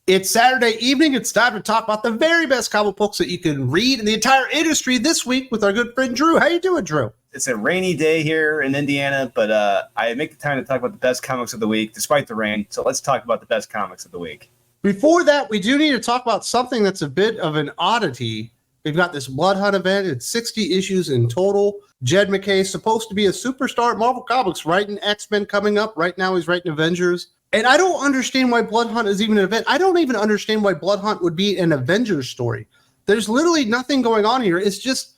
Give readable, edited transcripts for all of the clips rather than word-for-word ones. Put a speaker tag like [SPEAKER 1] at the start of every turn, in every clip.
[SPEAKER 1] It's Saturday evening. It's time to talk about the very best comic books that you can read in the entire industry this week with our good friend Drew. How you doing, Drew?
[SPEAKER 2] It's a rainy day here in Indiana, but I make the time to talk about the best comics of the week, despite the rain. So let's talk about the best comics of the week.
[SPEAKER 1] Before that, we do need to talk about something that's a bit of an oddity. We've got this Blood Hunt event. It's 60 issues in total. Jed McKay is supposed to be a superstar at Marvel Comics, writing X-Men coming up. Right now, he's writing Avengers. And I don't understand why Blood Hunt is even an event. I don't even understand why Blood Hunt would be an Avengers story. There's literally nothing going on here. It's just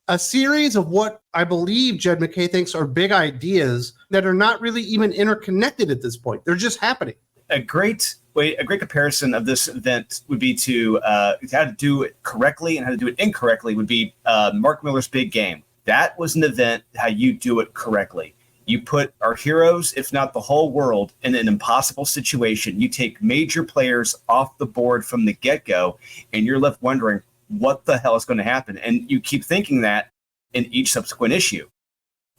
[SPEAKER 1] a series of what I believe Jed McKay thinks are big ideas that are not really even interconnected at this point. They're just happening.
[SPEAKER 2] A great comparison of this event would be to how to do it correctly and how to do it incorrectly would be Mark Millar's Big Game. That was an event how you do it correctly. You put our heroes, if not the whole world, in an impossible situation. You take major players off the board from the get-go, and you're left wondering what the hell is going to happen. And you keep thinking that in each subsequent issue.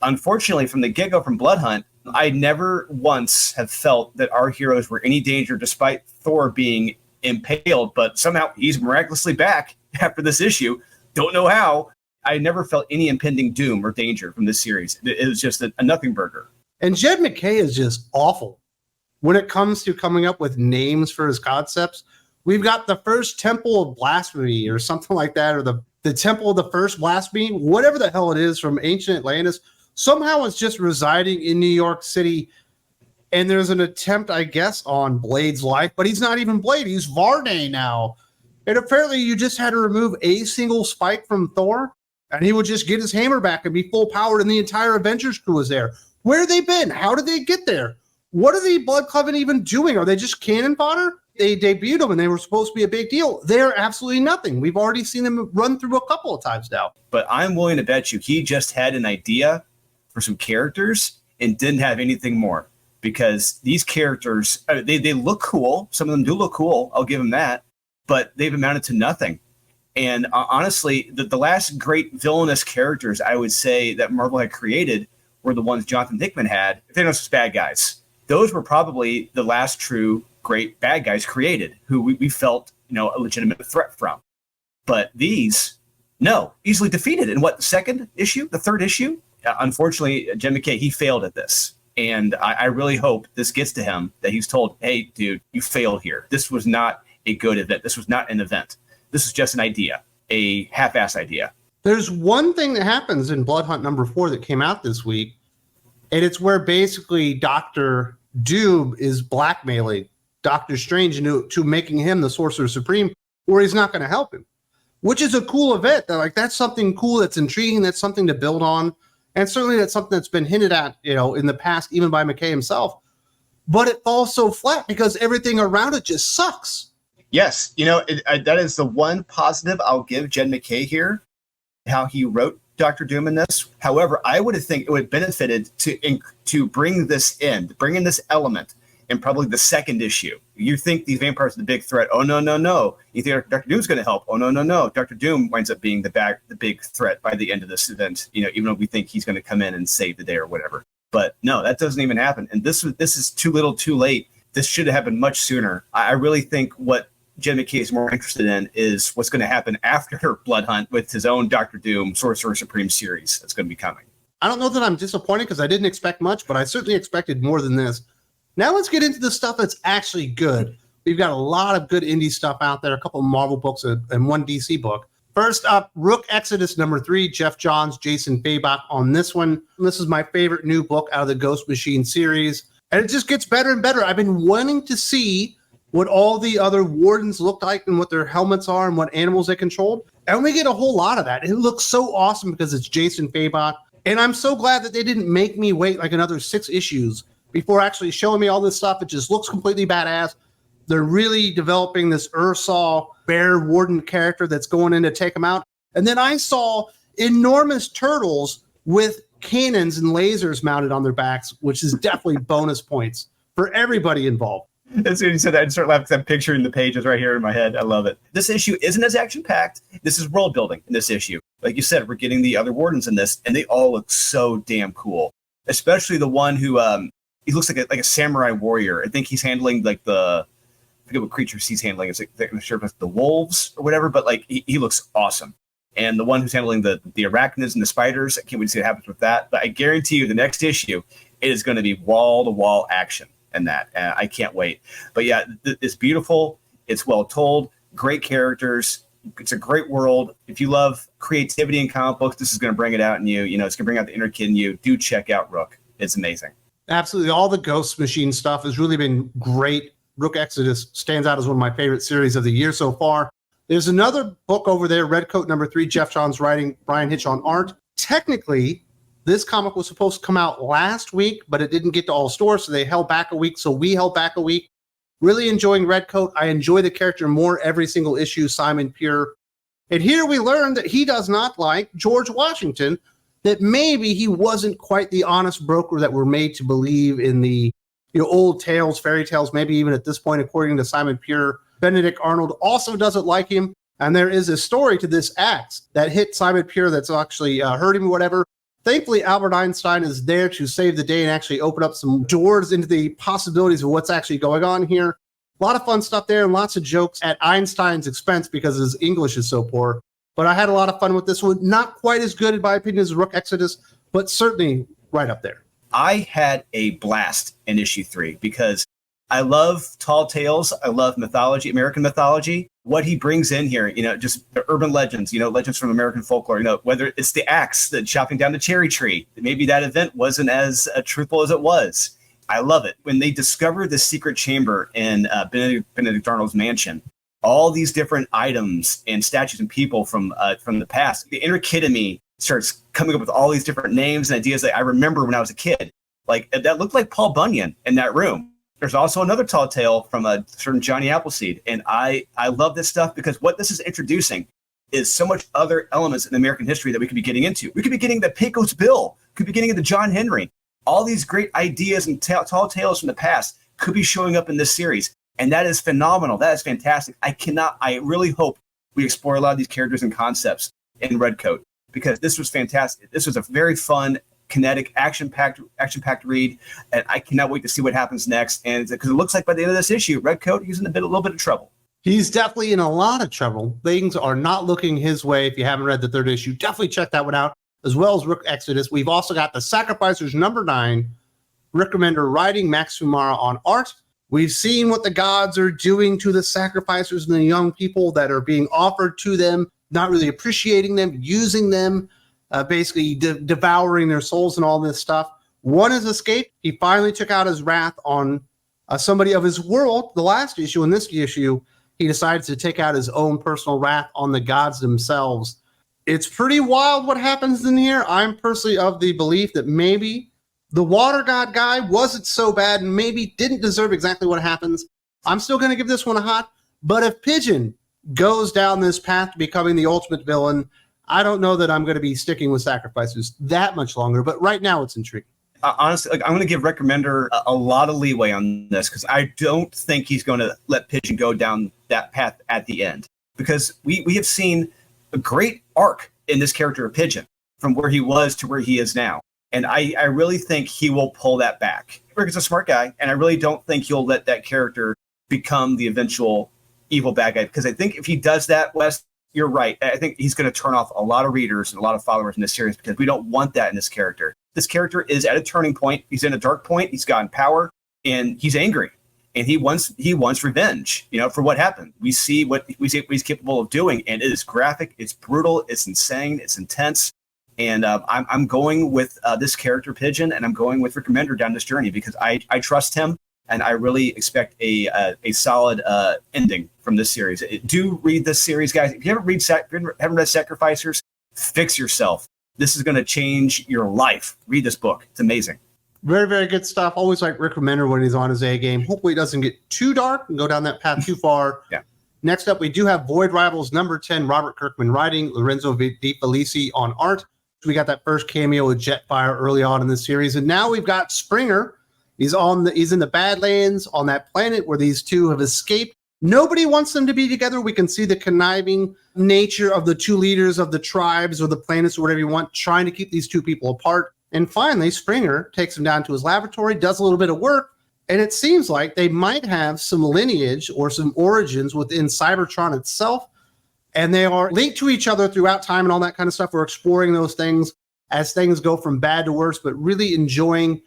[SPEAKER 2] Unfortunately, from the get-go from Blood Hunt, I never once have felt that our heroes were any danger despite Thor being impaled, but somehow he's miraculously back after this issue. Don't know how. I never felt any impending doom or danger from this series. It was just a nothing burger.
[SPEAKER 1] And Jed McKay is just awful when it comes to coming up with names for his concepts. We've got the first Temple of Blasphemy or something like that, or the Temple of the First Blasphemy, whatever the hell it is from ancient Atlantis. Somehow it's just residing in New York City. And there's an attempt, I guess, on Blade's life, but he's not even Blade. He's Varney now. And apparently you just had to remove a single spike from Thor, and he would just get his hammer back and be full powered, and the entire Avengers crew was there. Where have they been? How did they get there? What are the Blood Coven even doing? Are they just cannon fodder? They debuted them, and they were supposed to be a big deal. They're absolutely nothing. We've already seen them run through a couple of times now.
[SPEAKER 2] But I'm willing to bet you he just had an idea for some characters and didn't have anything more. Because these characters, they look cool. Some of them do look cool. I'll give them that. But they've amounted to nothing. And honestly, the last great villainous characters I would say that Marvel had created were the ones Jonathan Hickman had. Thanos was bad guys. Those were probably the last true great bad guys created who we felt, a legitimate threat from. But these, no, easily defeated. In what, the second issue? The third issue? Unfortunately, Jed McKay, he failed at this. And I really hope this gets to him, that he's told, hey, dude, you failed here. This was not a good event. This was not an event. This is just an idea, a half-ass idea.
[SPEAKER 1] There's one thing that happens in Blood Hunt number 4 that came out this week, and it's where basically Dr. Doom is blackmailing Doctor Strange into making him the Sorcerer Supreme, or he's not going to help him, which is a cool event. That's something cool, that's intriguing, that's something to build on, and certainly that's something that's been hinted at, in the past, even by McKay himself. But it falls so flat because everything around it just sucks.
[SPEAKER 2] Yes, that is the one positive I'll give Jed McKay here, how he wrote Dr. Doom in this. However, I would think it would have benefited to bring in this element in probably the second issue. You think these vampires are the big threat. Oh, no. You think Dr. Doom's going to help. Oh, no. Dr. Doom winds up being the big threat by the end of this event, even though we think he's going to come in and save the day or whatever. But no, that doesn't even happen. And this is too little too late. This should have happened much sooner. I really think what Jed McKay is more interested in is what's going to happen after Blood Hunt with his own Dr. Doom Sorcerer Supreme series that's going to be coming.
[SPEAKER 1] I don't know that I'm disappointed because I didn't expect much, but I certainly expected more than this. Now let's get into the stuff that's actually good. We've got a lot of good indie stuff out there, a couple of Marvel books and one DC book. First up, Rook Exodus number 3, Jeff Johns, Jason Fabok on this one. This is my favorite new book out of the Ghost Machine series, and it just gets better and better. I've been wanting to see what all the other wardens look like and what their helmets are and what animals they controlled. And we get a whole lot of that. It looks so awesome because it's Jason Fabok. And I'm so glad that they didn't make me wait like another 6 issues before actually showing me all this stuff. It just looks completely badass. They're really developing this Ursaw bear warden character that's going in to take them out. And then I saw enormous turtles with cannons and lasers mounted on their backs, which is definitely bonus points for everybody involved.
[SPEAKER 2] As soon as you said that, I just started laughing because I'm picturing the pages right here in my head. I love it. This issue isn't as action-packed. This is world building in this issue. Like you said, we're getting the other wardens in this, and they all look so damn cool. Especially the one who he looks like a samurai warrior. I think he's handling like the forget what creatures he's handling. It's like, I'm not sure if it's the wolves or whatever, but like he looks awesome. And the one who's handling the arachnids and the spiders, I can't wait to see what happens with that. But I guarantee you the next issue, it is going to be wall-to-wall action in that. I can't wait. But yeah, it's beautiful. It's well told. Great characters. It's a great world. If you love creativity in comic books, this is going to bring it out in you. You know, it's going to bring out the inner kid in you. Do check out Rook. It's amazing.
[SPEAKER 1] Absolutely. All the Ghost Machine stuff has really been great. Rook Exodus stands out as one of my favorite series of the year so far. There's another book over there, Redcoat #3, Jeff Johns writing, Brian Hitch on art. Technically, this comic was supposed to come out last week, but it didn't get to all stores, so they held back a week. So we held back a week. Really enjoying Redcoat. I enjoy the character more every single issue, Simon Pure. And here we learned that he does not like George Washington, that maybe he wasn't quite the honest broker that we're made to believe in the old tales, fairy tales, maybe even at this point, according to Simon Pure. Benedict Arnold also doesn't like him. And there is a story to this axe that hit Simon Pure that's actually hurt him or whatever. Thankfully, Albert Einstein is there to save the day and actually open up some doors into the possibilities of what's actually going on here. A lot of fun stuff there and lots of jokes at Einstein's expense because his English is so poor. But I had a lot of fun with this one. Not quite as good, in my opinion, as Rook Exodus, but certainly right up there.
[SPEAKER 2] I had a blast in issue 3 because I love tall tales. I love mythology, American mythology. What he brings in here, just the urban legends, legends from American folklore, whether it's the axe that chopping down the cherry tree, maybe that event wasn't as truthful as it was. I love it. When they discover the secret chamber in Benedict Arnold's mansion, all these different items and statues and people from the past, the inner kid in me starts coming up with all these different names and ideas that I remember when I was a kid. Like that looked like Paul Bunyan in that room. There's also another tall tale from a certain Johnny Appleseed. And I love this stuff because what this is introducing is so much other elements in American history that we could be getting into. We could be getting the Pecos Bill, could be getting into John Henry. All these great ideas and tall tales from the past could be showing up in this series. And that is phenomenal. That is fantastic. I really hope we explore a lot of these characters and concepts in Redcoat because this was fantastic. This was a very fun, kinetic, action-packed read, and I cannot wait to see what happens next. And because it looks like by the end of this issue, Redcoat he's in a little bit of trouble.
[SPEAKER 1] He's definitely in a lot of trouble. Things are not looking his way. If you haven't read the 3rd issue, definitely check that one out, as well as Rook Exodus. We've also got The Sacrificers #9, Rick Remender writing, Max Sumara on art. We've seen what the gods are doing to the sacrificers and the young people that are being offered to them, not really appreciating them, using them, basically devouring their souls and all this stuff. One has escaped. He finally took out his wrath on somebody of his world. The last issue, in this issue, he decides to take out his own personal wrath on the gods themselves. It's pretty wild what happens in here. I'm personally of the belief that maybe the water god guy wasn't so bad and maybe didn't deserve exactly what happens. I'm still going to give this one a hot, but if Pigeon goes down this path to becoming the ultimate villain, I don't know that I'm going to be sticking with Sacrificers that much longer, but right now it's intriguing.
[SPEAKER 2] Honestly, I'm going to give Rick Remender a lot of leeway on this because I don't think he's going to let Pigeon go down that path at the end because we have seen a great arc in this character of Pigeon from where he was to where he is now. And I really think he will pull that back. Rick is a smart guy, and I really don't think he'll let that character become the eventual evil bad guy. Because I think if he does that, Wes, you're right. I think he's going to turn off a lot of readers and a lot of followers in this series because we don't want that in this character. This character is at a turning point. He's in a dark point. He's gotten power, and he's angry. And he wants revenge, for what happened. We see what he's capable of doing, and it is graphic, it's brutal, it's insane, it's intense. And I'm going with this character, Pigeon, and I'm going with Rick Remender down this journey because I trust him, and I really expect a solid ending from this series. Do read this series, guys. If you haven't read Sacrificers, fix yourself. This is going to change your life. Read this book. It's amazing.
[SPEAKER 1] Very, very good stuff. Always like Rick Remender when he's on his A game. Hopefully it doesn't get too dark and go down that path too far.
[SPEAKER 2] Yeah.
[SPEAKER 1] Next up, we do have Void Rivals #10, Robert Kirkman writing, Lorenzo Di Felici on art. We got that first cameo with Jetfire early on in the series. And now we've got Springer. He's in the Badlands on that planet where these two have escaped. Nobody wants them to be together. We can see the conniving nature of the two leaders of the tribes or the planets or whatever you want, trying to keep these two people apart. And finally, Springer takes him down to his laboratory, does a little bit of work, And it seems like they might have some lineage or some origins within Cybertron itself. And they are linked to each other throughout time and all that kind of stuff. We're exploring those things as things go from bad to worse, but really enjoying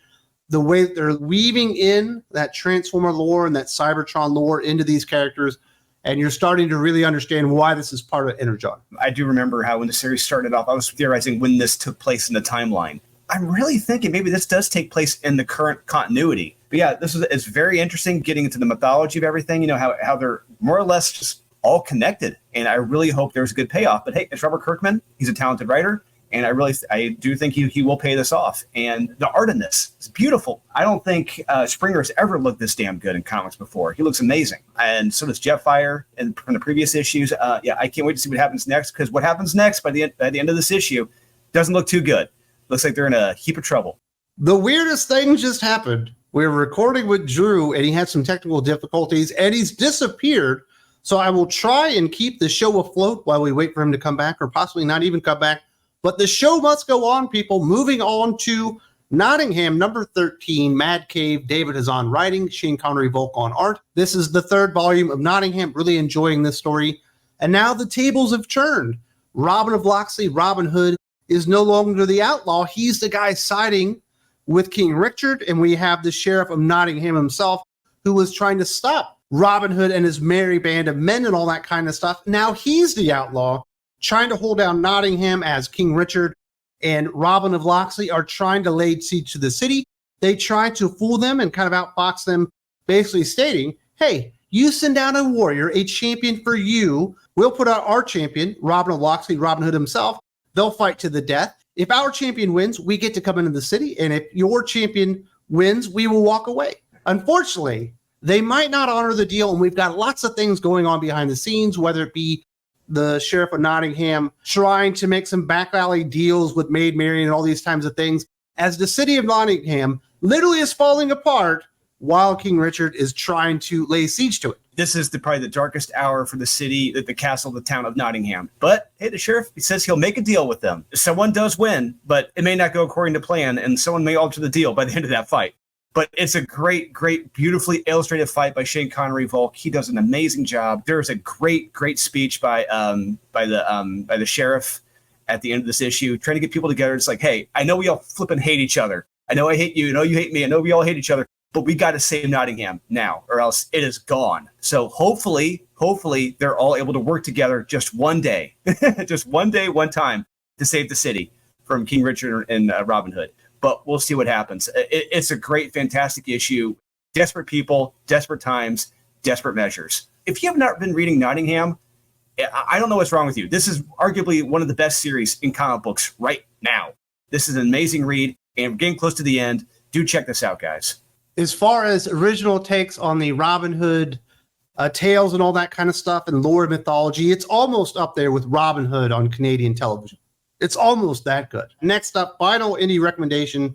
[SPEAKER 1] the way that they're weaving in that Transformer lore and that Cybertron lore into these characters. And you're starting to really understand why this is part of Energon.
[SPEAKER 2] I do remember how when the series started off, I was theorizing when this took place in the timeline. I'm really thinking maybe this does take place in the current continuity. But yeah, it's very interesting getting into the mythology of everything, how they're more or less just all connected. And I really hope there's a good payoff. But hey, it's Robert Kirkman. He's a talented writer. And I do think he will pay this off. And the art in this is beautiful. I don't think Springer's ever looked this damn good in comics before. He looks amazing. And so does Jetfire and from the previous issues. I can't wait to see what happens next, because what happens next by the end of this issue doesn't look too good. Looks like they're in a heap of trouble.
[SPEAKER 1] The weirdest thing just happened. We were recording with Drew, and he had some technical difficulties, and he's disappeared. So I will try and keep the show afloat while we wait for him to come back, or possibly not even come back. But the show must go on, people. Moving on to Nottingham, number 13, Mad Cave. David is on writing, Shane Connery-Volk on art. This is the third volume of Nottingham. Really enjoying this story. And now the tables have turned. Robin of Locksley, Robin Hood, is no longer the outlaw. He's the guy siding with King Richard. And we have the Sheriff of Nottingham himself, who was trying to stop Robin Hood and his merry band of men and all that kind of stuff. Now he's the outlaw, trying to hold down Nottingham as King Richard and Robin of Locksley are trying to lay siege to the city. They try to fool them and kind of outfox them, basically stating, hey, you send down a warrior, a champion for you. We'll put out our champion, Robin of Locksley, Robin Hood himself. They'll fight to the death. If our champion wins, we get to come into the city. And if your champion wins, we will walk away. Unfortunately, they might not honor the deal. And we've got lots of things going on behind the scenes, whether it be the Sheriff of Nottingham trying to make some back alley deals with Maid Marian and all these kinds of things, as the city of Nottingham literally is falling apart while King Richard is trying to lay siege to it.
[SPEAKER 2] This is probably the darkest hour for the city, the castle, the town of Nottingham. But hey, the sheriff, he says he'll make a deal with them. Someone does win, but it may not go according to plan, and someone may alter the deal by the end of that fight. But it's a great, beautifully illustrated fight by Shane Connery-Volk. He does an amazing job. There's a great speech by the sheriff at the end of this issue, trying to get people together. It's like, hey, I know we all flipping hate each other. I know I hate you. I know you hate me. I know we all hate each other. But we got to save Nottingham now, or else it is gone. So hopefully they're all able to work together just one day, just one day, one time to save the city from King Richard and Robin Hood. But we'll see what happens. It's a great, fantastic issue. Desperate people, desperate times, desperate measures. If you have not been reading Nottingham, I don't know what's wrong with you. This is arguably one of the best series in comic books right now. This is an amazing read, and we're getting close to the end. Do check this out, guys.
[SPEAKER 1] As far as original takes on the Robin Hood tales and all that kind of stuff and lore mythology, it's almost up there with Robin Hood on Canadian television. It's almost that good. Next up, final indie recommendation,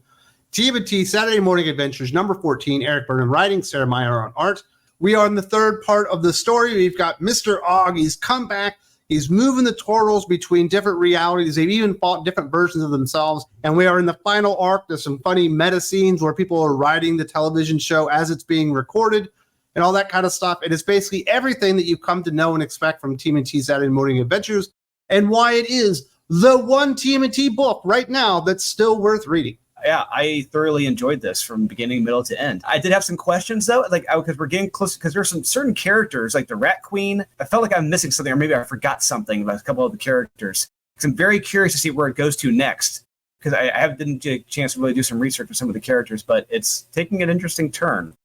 [SPEAKER 1] TMNT Saturday Morning Adventures, number 14, Eric Burnham writing, Sarah Meyer on art. We are in the third part of the story. We've got Mr. Og. He's come back. He's moving the Torals between different realities. They've even fought different versions of themselves. And we are in the final arc. There's some funny meta scenes where people are writing the television show as it's being recorded and all that kind of stuff. It is basically everything that you've come to know and expect from TMNT Saturday Morning Adventures, and why it is the one TMNT book right now that's still worth reading.
[SPEAKER 2] Yeah, I thoroughly enjoyed this from beginning, middle to end. I did have some questions though, because we're getting close, because there's some certain characters like the Rat Queen. I felt like I'm missing something, or maybe I forgot something about a couple of the characters. Because I'm very curious to see where it goes to next, because I didn't get a chance to really do some research with some of the characters, but it's taking an interesting turn.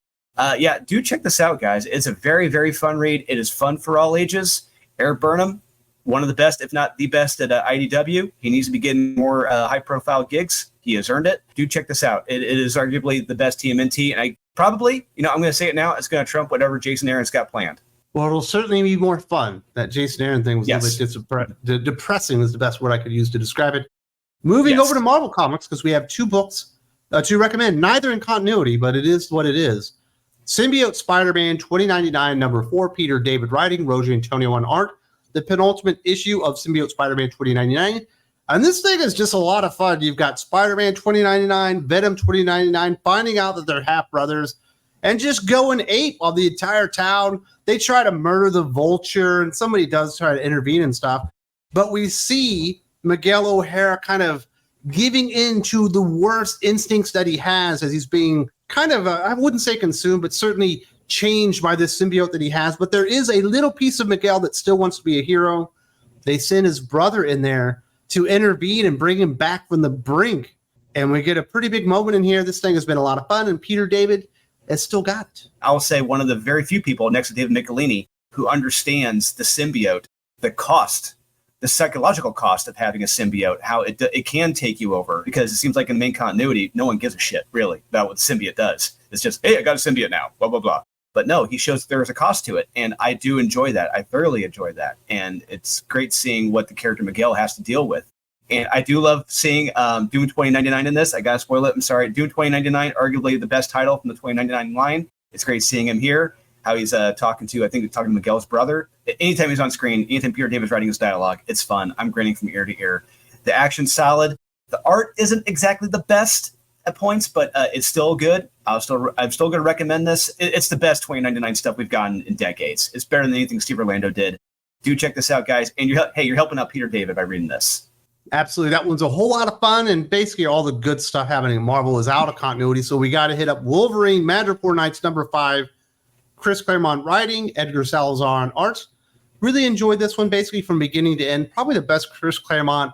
[SPEAKER 2] Yeah, do check this out, guys. It's a very, very fun read. It is fun for all ages. Eric Burnham, one of the best, if not the best, at IDW. He needs to be getting more high-profile gigs. He has earned it. Do check this out. It is arguably the best TMNT, and I probably, I'm going to say it now, it's going to trump whatever Jason Aaron's got planned.
[SPEAKER 1] Well, it'll certainly be more fun. That Jason Aaron thing was a little bit depressing is the best word I could use to describe it. Moving over to Marvel Comics, because we have two books to recommend, neither in continuity, but it is what it is. Symbiote Spider-Man 2099, number 4, Peter David writing, Roger Antonio on art. The penultimate issue of Symbiote Spider-Man 2099. And this thing is just a lot of fun. You've got Spider-Man 2099, Venom 2099, finding out that they're half brothers. and just going ape on the entire town. They try to murder the Vulture, and somebody does try to intervene and stuff. But we see Miguel O'Hara kind of giving in to the worst instincts that he has as he's being kind of, I wouldn't say consumed, but certainly changed by this symbiote that he has. But there is a little piece of Miguel that still wants to be a hero. They send his brother in there to intervene and bring him back from the brink. And we get a pretty big moment in here. This thing has been a lot of fun, and Peter David has still got it.
[SPEAKER 2] I will say one of the very few people next to David Michelini who understands the symbiote, the cost, the psychological cost of having a symbiote, how it can take you over, because it seems like in the main continuity, no one gives a shit really about what the symbiote does. It's just, hey, I got a symbiote now, blah, blah, blah. But no, he shows there's a cost to it. And I do enjoy that. I thoroughly enjoy that. And it's great seeing what the character Miguel has to deal with. And I do love seeing Doom 2099 in this. I got to spoil it. I'm sorry. Doom 2099, arguably the best title from the 2099 line. It's great seeing him here, how he's talking to Miguel's brother. Anytime he's on screen, anytime Peter David's writing his dialogue, it's fun. I'm grinning from ear to ear. The action's solid. The art isn't exactly the best at points, but it's still good. I'm still going to recommend this. It's the best 2099 stuff we've gotten in decades. It's better than anything Steve Orlando did. Do check this out, guys. And you're helping out Peter David by reading this.
[SPEAKER 1] Absolutely. That one's a whole lot of fun, and basically all the good stuff happening in Marvel is out of continuity, so we got to hit up Wolverine, Madripoor Nights #5, Chris Claremont writing, Edgar Salazar on art. Really enjoyed this one basically from beginning to end. Probably the best Chris Claremont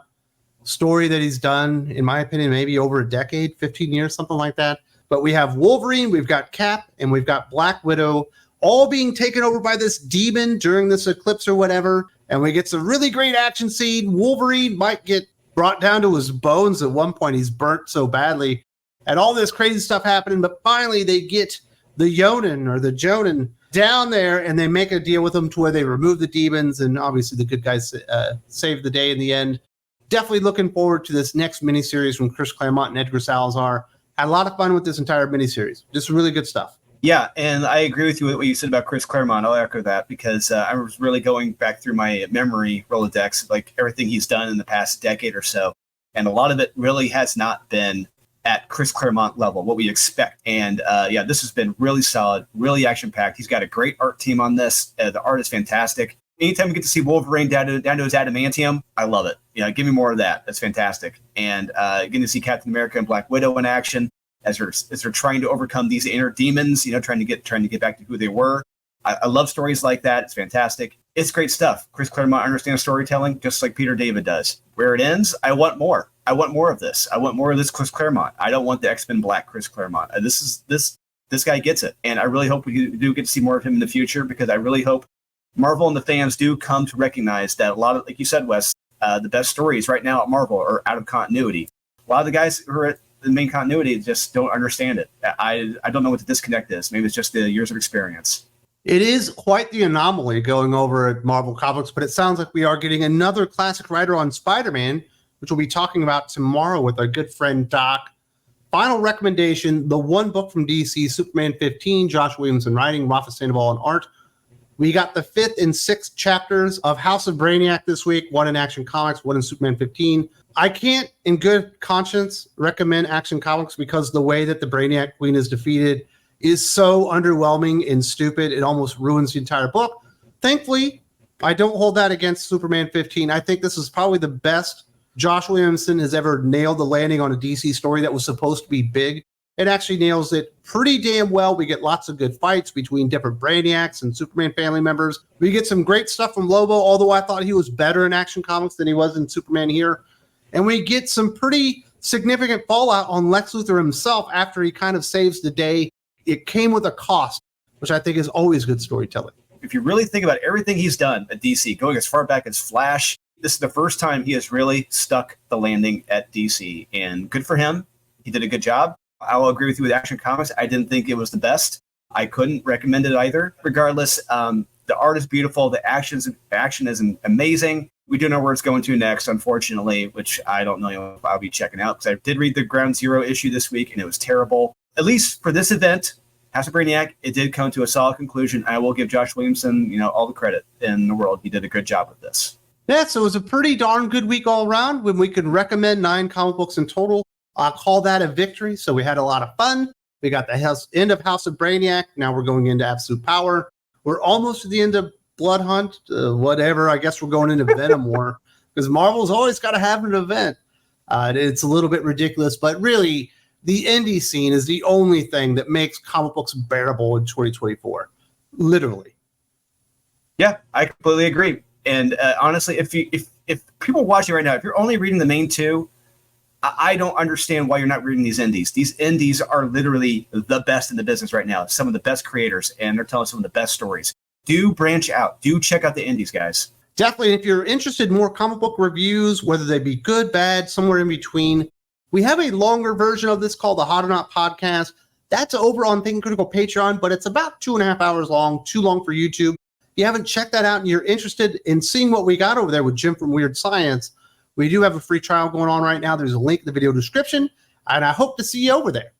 [SPEAKER 1] story that he's done, in my opinion, maybe over a decade, 15 years, something like that. But we have Wolverine, we've got Cap, and we've got Black Widow, all being taken over by this demon during this eclipse or whatever. And we get some really great action scene. Wolverine might get brought down to his bones at one point. He's burnt so badly. And all this crazy stuff happening. But finally, they get the Jonin down there, and they make a deal with them to where they remove the demons. And obviously, the good guys save the day in the end. Definitely looking forward to this next miniseries from Chris Claremont and Edgar Salazar. Had a lot of fun with this entire miniseries. Just really good stuff.
[SPEAKER 2] Yeah, and I agree with you with what you said about Chris Claremont. I'll echo that because I was really going back through my memory Rolodex, like everything he's done in the past decade or so. And a lot of it really has not been at Chris Claremont level, what we expect. And yeah, this has been really solid, really action-packed. He's got a great art team on this. The art is fantastic. Anytime we get to see Wolverine down to his adamantium, I love it. You know, give me more of that. That's fantastic. And getting to see Captain America and Black Widow in action as they're trying to overcome these inner demons, you know, trying to get back to who they were. I love stories like that. It's fantastic. It's great stuff. Chris Claremont understands storytelling just like Peter David does. Where it ends, I want more. I want more of this. I want more of this Chris Claremont. I don't want the X-Men Black Chris Claremont. This guy gets it. And I really hope we do get to see more of him in the future, because I really hope Marvel and the fans do come to recognize that a lot of, like you said, Wes, the best stories right now at Marvel are out of continuity. A lot of the guys who are at the main continuity just don't understand it. I don't know what the disconnect is. Maybe it's just the years of experience.
[SPEAKER 1] It is quite the anomaly going over at Marvel Comics, but it sounds like we are getting another classic writer on Spider-Man, which we'll be talking about tomorrow with our good friend Doc. Final recommendation, the one book from DC, Superman 15, Josh Williamson writing, Rafa Sandoval on art. We got the 5th and 6th chapters of House of Brainiac this week, one in Action Comics, one in Superman 15. I can't, in good conscience, recommend Action Comics because the way that the Brainiac Queen is defeated is so underwhelming and stupid, it almost ruins the entire book. Thankfully, I don't hold that against Superman 15. I think this is probably the best Josh Williamson has ever nailed the landing on a DC story that was supposed to be big. It actually nails it pretty damn well. We get lots of good fights between different Brainiacs and Superman family members. We get some great stuff from Lobo, although I thought he was better in Action Comics than he was in Superman here. And we get some pretty significant fallout on Lex Luthor himself after he kind of saves the day. It came with a cost, which I think is always good storytelling.
[SPEAKER 2] If you really think about everything he's done at DC, going as far back as Flash, this is the first time he has really stuck the landing at DC. And good for him. He did a good job. I'll agree with you with Action Comics. I didn't think it was the best. I couldn't recommend it either. Regardless, the art is beautiful. The action is amazing. We do know where it's going to next, unfortunately, which I don't know if I'll be checking out, because I did read the Ground Zero issue this week, and it was terrible. At least for this event, House of Brainiac, it did come to a solid conclusion. I will give Josh Williamson, all the credit in the world. He did a good job with this.
[SPEAKER 1] Yeah, so it was a pretty darn good week all around when we could recommend 9 comic books in total. I'll call that a victory. So we had a lot of fun. We got the end of House of Brainiac. Now we're going into Absolute Power. We're almost at the end of Blood Hunt, whatever. I guess we're going into Venom War because Marvel's always got to have an event. It's a little bit ridiculous, but really, the indie scene is the only thing that makes comic books bearable in 2024. Literally.
[SPEAKER 2] Yeah, I completely agree. And honestly, if people watching right now, if you're only reading the main two, I don't understand why you're not reading these indies. These indies are literally the best in the business right now. Some of the best creators, and they're telling some of the best stories. Do branch out. Do check out the indies, guys.
[SPEAKER 1] Definitely. If you're interested in more comic book reviews, whether they be good, bad, somewhere in between, we have a longer version of this called the Hot or Not Podcast. That's over on Thinking Critical Patreon, but it's about 2.5 hours long, too long for YouTube. If you haven't checked that out and you're interested in seeing what we got over there with Jim from Weird Science, we do have a free trial going on right now. There's a link in the video description, and I hope to see you over there.